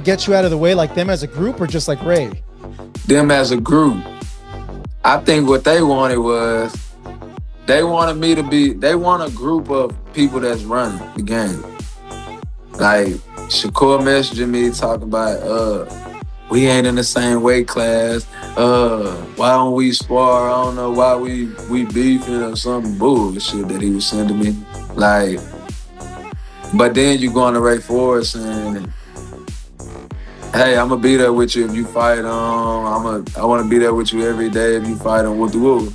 get you out of the way, like them as a group, or just like Ray? Them as a group. I think what they wanted was they wanted me to be. They want a group of people that's running the game. Like Shakur messaging me talking about, we ain't in the same weight class. Why don't we spar? I don't know why we beefing or some bullshit that he was sending me. Like, but then you go on to Ray Ford saying, hey, I'm gonna be there with you if you fight on. I want to be there with you every day if you fight on. Woo.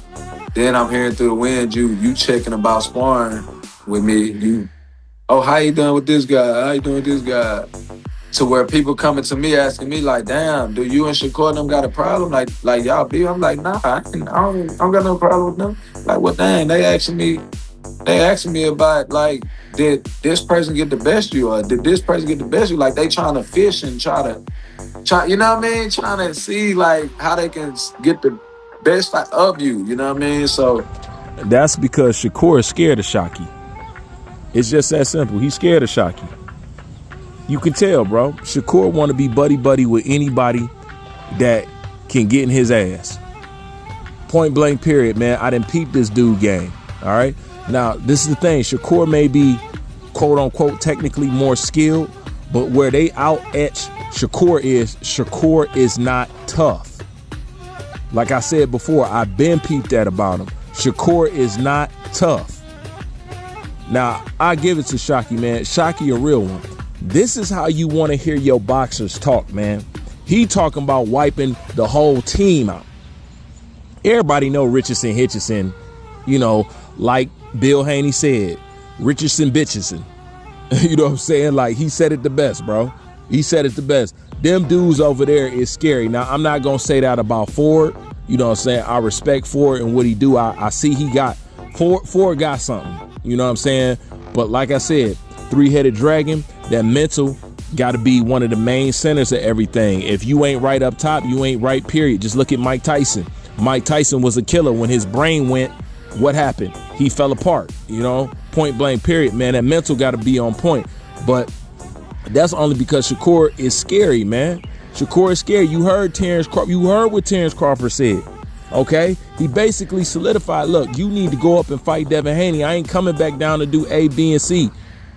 Then I'm hearing through the wind you checking about sparring with me. How you doing with this guy? How you doing with this guy? To where people coming to me asking me like, damn, do you and Shakur them got a problem? Like y'all be? I'm like, nah, I don't got no problem with them. Like, well, dang, they asking me about like, did this person get the best of you, or did this person get the best of you? Like they trying to fish and try, you know what I mean? Trying to see like how they can get the best of you. You know what I mean? So that's because Shakur is scared of Shocky. It's just that simple. He's scared of Shocky. You can tell, bro. Shakur want to be buddy with anybody that can get in his ass. Point blank period, man. I done peeped this dude game. All right. Now, this is the thing. Shakur may be, quote unquote, technically more skilled, but where they out etch Shakur is not tough. Like I said before, I've been peeped at about him. Shakur is not tough. Now, I give it to Shocky, man. Shocky a real one. This is how you want to hear your boxers talk, man. He talking about wiping the whole team out. Everybody know Richardson, Hitcheson, like Bill Haney said, Richardson, Bitcheson. You know what I'm saying? Like, he said it the best, bro. He said it the best. Them dudes over there is scary. Now, I'm not going to say that about Ford. You know what I'm saying? I respect Ford and what he do. I see he got, Ford got something. You know what I'm saying? But like I said, three-headed dragon, that mental got to be one of the main centers of everything. If you ain't right up top, you ain't right, period. Just look at Mike Tyson. Mike Tyson was a killer. When his brain went, what happened? He fell apart, point blank, period, man. That mental got to be on point. But that's only because Shakur is scary, man. Shakur is scary. You heard what Terrence Crawford said. Okay, he basically solidified, look, you need to go up and fight Devin Haney. I ain't coming back down to do A, B, and C.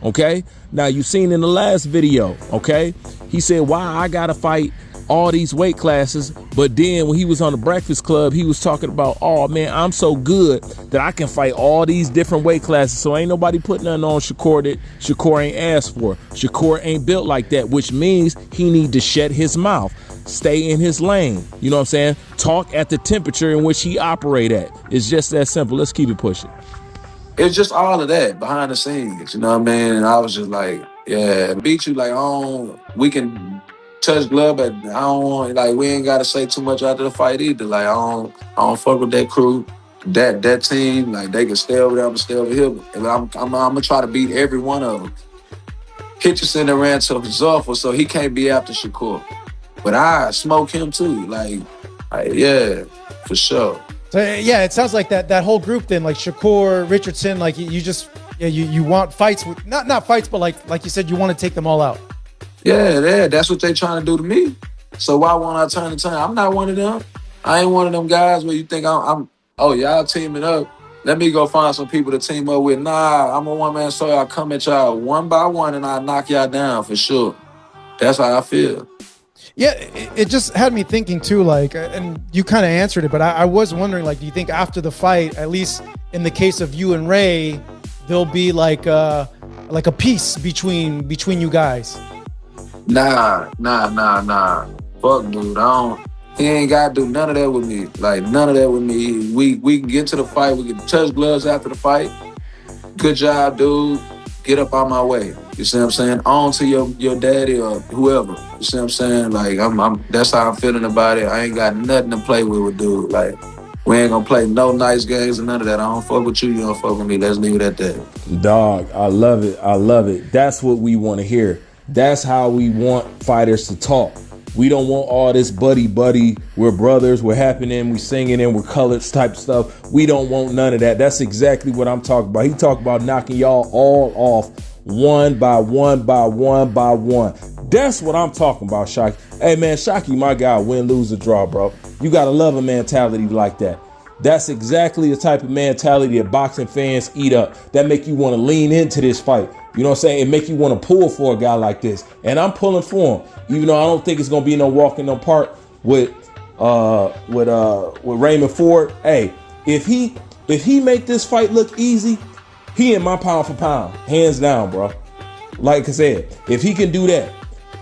Okay, now you seen in the last video, okay, he said, why I gotta fight all these weight classes, but then when he was on the Breakfast Club, he was talking about, oh man, I'm so good that I can fight all these different weight classes, so ain't nobody putting nothing on Shakur that Shakur ain't asked for. Shakur ain't built like that, which means he need to shut his mouth, stay in his lane, you know what I'm saying, talk at the temperature in which he operate at. It's just that simple. Let's keep it pushing. It's just all of that behind the scenes, you know what I mean? And I was just like, yeah, beat you, like, we can touch glove, but I don't want, like, we ain't got to say too much after the fight either. Like, I don't fuck with that crew, that team. Like, they can stay over there, I'm going to stay over here. And I'm going to try to beat every one of them. Hitcheson that ran to his offer, so he can't be after Shakur. But I smoke him too, like yeah, for sure. So yeah, it sounds like that whole group then, like Shakur, Richardson, like you want fights with not fights, but like you said, you want to take them all out. Yeah, that's what they trying to do to me. So why won't I turn the turn? I'm not one of them. I ain't one of them guys where you think I'm y'all teaming up. Let me go find some people to team up with. Nah, I'm a one-man show. I come at y'all one by one and I knock y'all down for sure. That's how I feel. Yeah, it just had me thinking too, like, and you kind of answered it, but I was wondering, like, do you think after the fight, at least in the case of you and Ray, there'll be like a peace between you guys? Nah. Fuck, dude. He ain't got to do none of that with me. Like, none of that with me. We can get to the fight. We can touch gloves after the fight. Good job, dude. Get up on my way. You see what I'm saying? On to your daddy or whoever. You see what I'm saying? Like, that's how I'm feeling about it. I ain't got nothing to play with dude. Like, we ain't gonna play no nice games or none of that. I don't fuck with you. You don't fuck with me. Let's leave it at that. Dog, I love it. That's what we want to hear. That's how we want fighters to talk. We don't want all this buddy. We're brothers. We're happening. We singing and we're colors type stuff. We don't want none of that. That's exactly what I'm talking about. He talked about knocking y'all all off one by one. That's what I'm talking about, Shocky. Hey, man, Shocky, my guy, win, lose, or draw, bro. You got to love a mentality like that. That's exactly the type of mentality that boxing fans eat up. That make you want to lean into this fight. You know what I'm saying? It make you want to pull for a guy like this. And I'm pulling for him, even though I don't think it's gonna be no walk in no park with Raymond Ford. Hey, if he make this fight look easy, he in my pound for pound, hands down, bro. Like I said, if he can do that.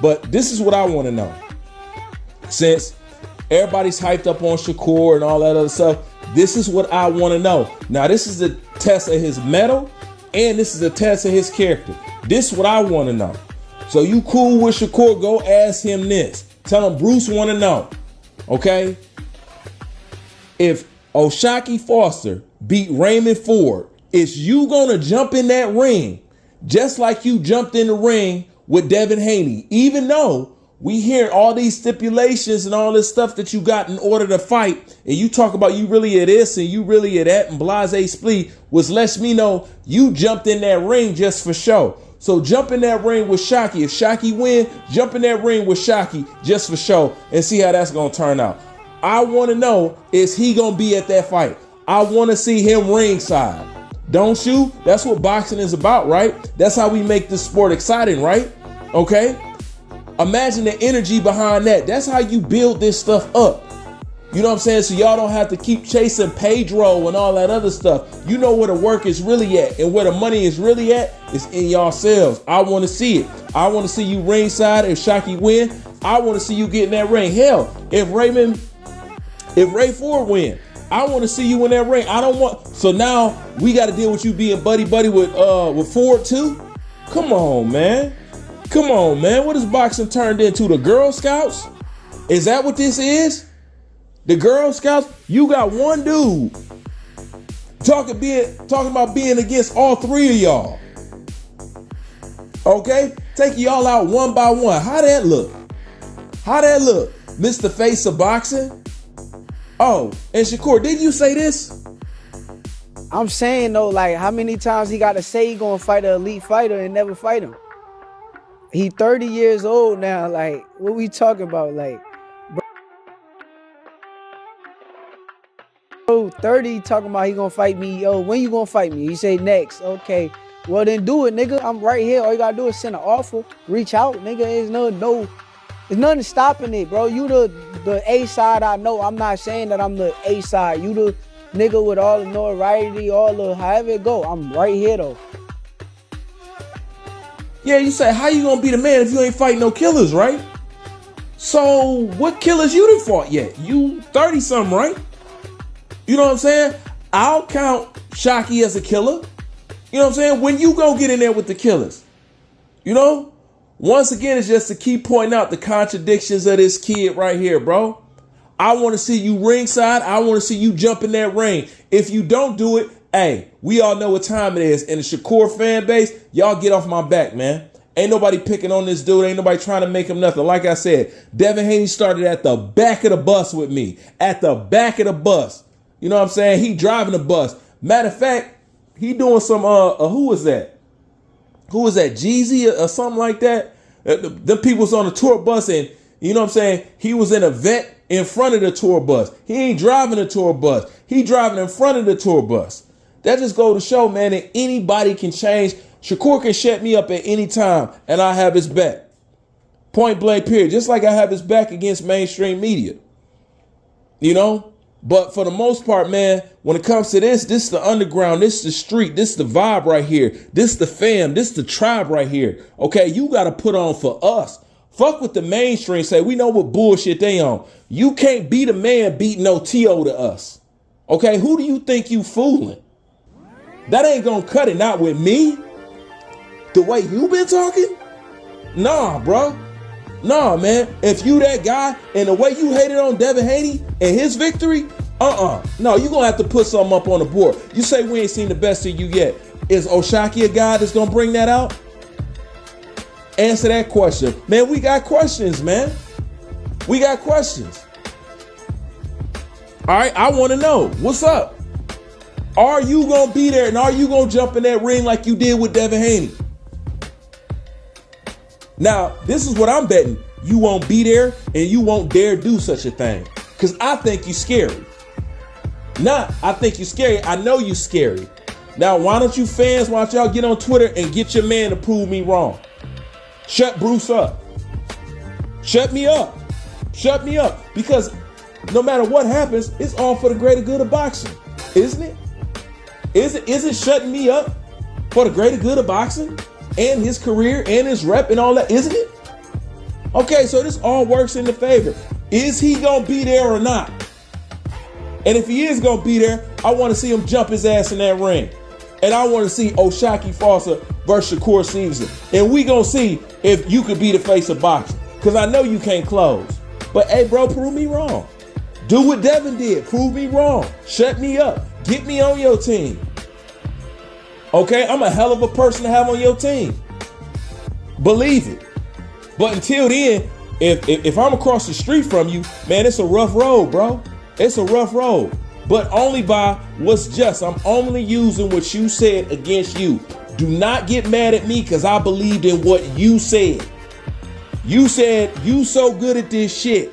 But this is what I want to know. Since everybody's hyped up on Shakur and all that other stuff, this is what I want to know. Now, this is a test of his mettle, and this is a test of his character. This is what I want to know. So you cool with Shakur, go ask him this. Tell him Bruce want to know. Okay? If O'Shaquie Foster beat Raymond Ford, is you going to jump in that ring just like you jumped in the ring with Devin Haney? Even though we hear all these stipulations and all this stuff that you got in order to fight, and you talk about you really at this and you really at that and blase splee, which lets me know you jumped in that ring just for show. So jump in that ring with Shocky. If Shocky win, jump in that ring with Shocky just for show and see how that's going to turn out. I want to know, is he going to be at that fight? I want to see him ringside. Don't you? That's what boxing is about, right? That's how we make this sport exciting, right? Okay? Imagine the energy behind that. That's how you build this stuff up. You know what I'm saying? So y'all don't have to keep chasing Pedro and all that other stuff. You know where the work is really at, and where the money is really at is in yourselves. I want to see it. I want to see you ringside. If Shocky win, I want to see you get in that ring. Hell, if Ray Ford win, I want to see you in that ring. I don't want. So now we got to deal with you being buddy with Ford too. Come on, man. Come on, man. What is boxing turned into? The Girl Scouts? Is that what this is? The Girl Scouts? You got one dude talking about being against all three of y'all. Okay? Take y'all out one by one. How that look? How that look? Mr. Face of Boxing? Oh, and Shakur, didn't you say this? I'm saying though, like, how many times he got to say he gonna fight an elite fighter and never fight him? He 30 years old now. Like, what we talking about? Like, bro, 30 talking about he gonna fight me. Yo, when you gonna fight me? He say next. Okay, well then do it, nigga. I'm right here. All you gotta do is send an offer. Reach out, nigga. There's nothing stopping it, bro. You the A side I know. I'm not saying that I'm the A side. You the nigga with all the notoriety, all the however it go. I'm right here though. Yeah, you say, how you gonna be the man if you ain't fighting no killers, right? So what killers you done fought yet? You 30 something, right? You know what I'm saying? I'll count Shocky as a killer. You know what I'm saying? When you go get in there with the killers, you know? Once again, it's just to keep pointing out the contradictions of this kid right here, bro. I want to see you ringside. I want to see you jump in that ring. If you don't do it, hey, we all know what time it is. And the Shakur fan base, y'all get off my back, man. Ain't nobody picking on this dude. Ain't nobody trying to make him nothing. Like I said, Devin Haney started at the back of the bus with me. At the back of the bus. You know what I'm saying? He driving the bus. Matter of fact, he doing some, who was that? Who was that? Jeezy or something like that? The people was on the tour bus, and you know what I'm saying? He was in a vet in front of the tour bus. He ain't driving the tour bus. He driving in front of the tour bus. That just go to show, man, that anybody can change. Shakur can shut me up at any time, and I have his back. Point blank, period. Just like I have his back against mainstream media. You know? But for the most part, man, when it comes to this is the underground, this is the street, this is the vibe right here, this is the fam, this is the tribe right here. Okay, you got to put on for us. Fuck what the mainstream say. We know what bullshit they on. You can't be the man beating no T.O. to us. Okay, who do you think you fooling? That ain't gonna cut it, not with me. The way you been talking? Nah, bro. Nah, man. If you that guy and the way you hated on Devin Haney and his victory, no, you gonna have to put something up on the board. You say we ain't seen the best of you yet. Is O'Shaquie a guy that's gonna bring that out? Answer that question. Man, we got questions, man. We got questions. All right, I want to know. What's up? Are you gonna be there and are you gonna jump in that ring like you did with Devin Haney? Now, this is what I'm betting. You won't be there and you won't dare do such a thing. Because I think you're scary. I think you're scary. I know you're scary. Now, why don't you fans, why don't y'all get on Twitter and get your man to prove me wrong? Shut Bruce up. Shut me up. Shut me up. Because no matter what happens, it's all for the greater good of boxing. Isn't it? Is it shutting me up for the greater good of boxing and his career and his rep and all that? Isn't it? Okay, so this all works in the favor. Is he going to be there or not? And if he is going to be there, I want to see him jump his ass in that ring. And I want to see O'Shaquie Foster versus Shakur Stevenson. And we going to see if you could be the face of boxing. Because I know you can't close. But, hey, bro, prove me wrong. Do what Devin did. Prove me wrong. Shut me up. Get me on your team. Okay? I'm a hell of a person to have on your team. Believe it. But until then, if I'm across the street from you, man, it's a rough road, bro. It's a rough road. But only by what's just. I'm only using what you said against you. Do not get mad at me because I believed in what you said. You said you so good at this shit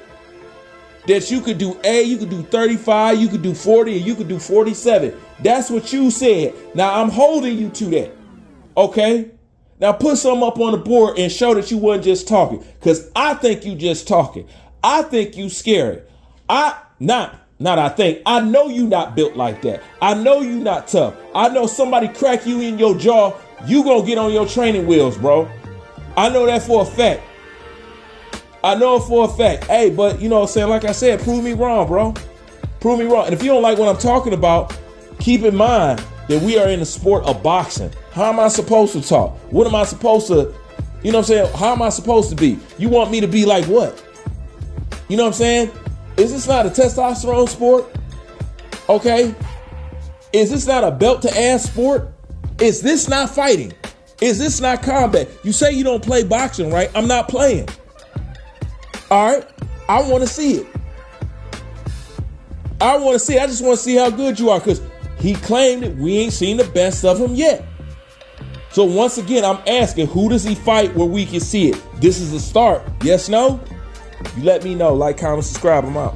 that you could do you could do 35, you could do 40, and you could do 47. That's what you said. Now I'm holding you to that. Okay? Now put something up on the board and show that you wasn't just talking. Because I think you just talking. I think you scary. I know you not built like that. I know you not tough. I know somebody crack you in your jaw, you gonna get on your training wheels, bro. I know that for a fact. I know it for a fact. Hey, but you know what I'm saying? Like I said, prove me wrong, bro. Prove me wrong. And if you don't like what I'm talking about, keep in mind that we are in the sport of boxing. How am I supposed to talk? What am I supposed to, you know what I'm saying? How am I supposed to be? You want me to be like what? You know what I'm saying? Is this not a testosterone sport? Okay. Is this not a belt to ass sport? Is this not fighting? Is this not combat? You say you don't play boxing, right? I'm not playing. All right. I want to see it. I want to see it. I just want to see how good you are because he claimed that we ain't seen the best of him yet. So once again, I'm asking, who does he fight where we can see it? This is the start. Yes, no? You let me know. Like, comment, subscribe. I'm out.